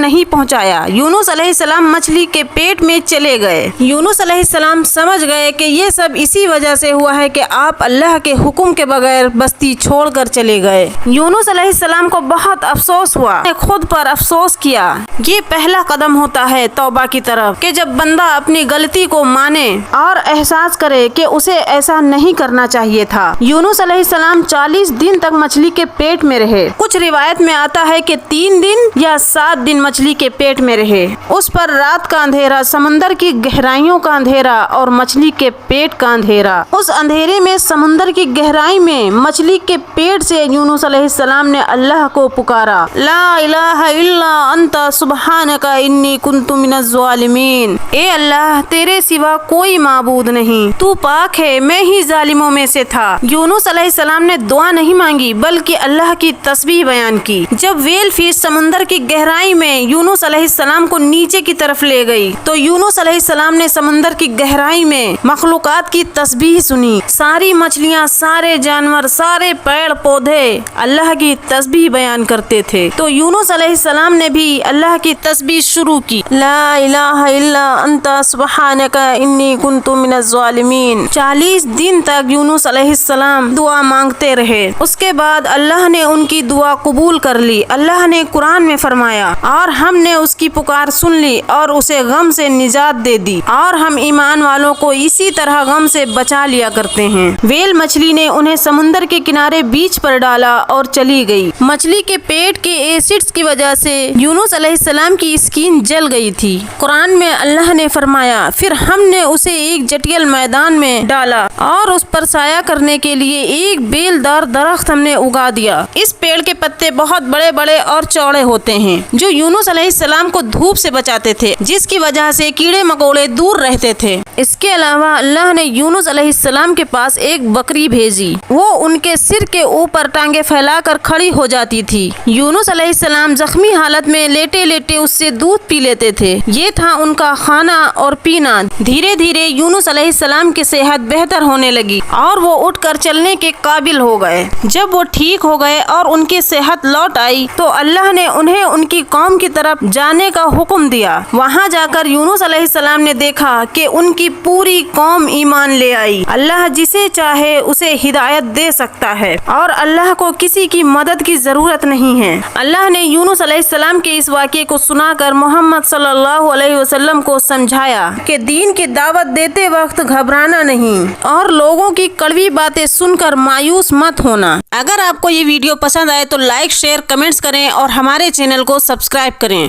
نہیں پہنچایا۔ یونس علیہ السلام مچھلی کے پیٹ میں چلے گئے۔ یونس علیہ السلام سمجھ گئے کہ یہ سب اسی وجہ سے ہوا ہے کہ آپ اللہ کے حکم کے بغیر بستی چھوڑ کر چلے گئے۔ یونس علیہ السلام کو بہت افسوس ہوا، خود پر افسوس کیا۔ یہ پہلا قدم ہوتا ہے توبہ کی طرف کہ جب بندہ اپنی غلطی کو مانے اور احساس کرے کہ اسے ایسا نہیں کرنا چاہیے تھا۔ یونس علیہ السلام 40 دن تک مچھلی کے پیٹ میں رہے۔ کچھ روایت میں آتا ہے کہ 3 دن یا 7 دن مچھلی کے پیٹ میں رہے۔ اس پر رات کا اندھیرا، سمندر کی گہرائیوں کا اندھیرا اور مچھلی کے پیٹ کا اندھیرا۔ اس اندھیرے میں، سمندر کی گہرائی میں، مچھلی کے پیٹ سے یونس علیہ السلام نے اللہ کو پکارا، لا الہ الا انت سبحانک انی کنت من الظالمین۔ اے اللہ، تیرے سوا کوئی معبود نہیں، تو پاک ہے، میں ہی ظالموں میں سے تھا۔ یونس علیہ السلام نے دعا نہیں مانگی بلکہ اللہ کی تسبیح بیان کی۔ جب ویل فش سمندر کی گہرائی میں یونس علیہ السلام کو نیچے کی طرف لے گئی تو یونس علیہ السلام نے سمندر کی گہرائی میں مخلوقات کی تسبیح سنی۔ ساری مچھلیاں، سارے جانور، سارے پیڑ پودے اللہ کی تسبیح بیان کرتے تھے۔ تو یونس علیہ السلام نے بھی اللہ کی تسبیح شروع کی، لا الہ الا انت سبحانک انی کنت من الظالمین۔ 40 دن تک یونس علیہ السلام دعا مانگتے رہے۔ اس کے بعد اللہ نے ان کی دعا قبول کر لی۔ اللہ نے قرآن میں فرمایا، اور ہم نے اس کی پکار سن لی اور اسے غم سے نجات دے دی، اور ہم ایمان والوں کو اسی طرح غم سے بچا لیا کرتے ہیں۔ ویل مچھلی نے انہیں سمندر کے کنارے بیچ پر ڈالا اور چلی گئی۔ مچھلی کے پیٹ کے ایسڈز کی وجہ سے یونس علیہ السلام کی اسکن جل گئی تھی۔ قرآن میں اللہ نے فرمایا، پھر ہم نے اسے ایک جٹیل میدان میں ڈالا اور اس پر سایہ کرنے کے لیے ایک بیل دار درخت ہم نے اگا دیا۔ اس پیڑ کے پتے بہت بڑے بڑے اور چوڑے ہوتے ہیں جو یونس علیہ السلام کو دھوپ سے بچاتے تھے، جس کی وجہ سے کیڑے مکوڑے دور رہتے تھے۔ اس کے علاوہ اللہ نے یونس علیہ السلام کے پاس ایک بکری بھیجی، وہ ان کے سر کے اوپر ٹانگیں پھیلا کر کھڑی ہو جاتی تھی۔ یونس علیہ السلام زخمی حالت میں لیٹے لیٹے اس سے دودھ پی لیتے تھے۔ یہ تھا ان کا کھانا اور پینا۔ دھیرے دھیرے یونس علیہ السلام کی صحت بہتر ہونے لگی اور وہ اٹھ کر چلنے کے قابل ہو گئے۔ جب وہ ٹھیک ہو گئے اور ان کی صحت لوٹ آئی تو اللہ نے انہیں ان کی قوم کی طرف جانے کا حکم دیا۔ وہاں جا کر یونس علیہ السلام نے دیکھا کہ ان کی پوری قوم ایمان لے آئی۔ اللہ جسے چاہے اسے ہدایت دے سکتا ہے اور اللہ کو کسی کی مدد کی ضرورت نہیں ہے۔ اللہ نے یونس علیہ السلام کے اس واقعے کو سنا کر محمد صلی اللہ علیہ وسلم کو سمجھایا کہ دین کی دعوت دیتے وقت گھبرانا نہیں اور لوگوں کی کڑوی باتیں سن کر مایوس مت ہونا۔ اگر آپ کو یہ ویڈیو پسند آئے تو لائک، شیئر، کمنٹس کریں اور ہمارے چینل کو سبسکرائب کریں۔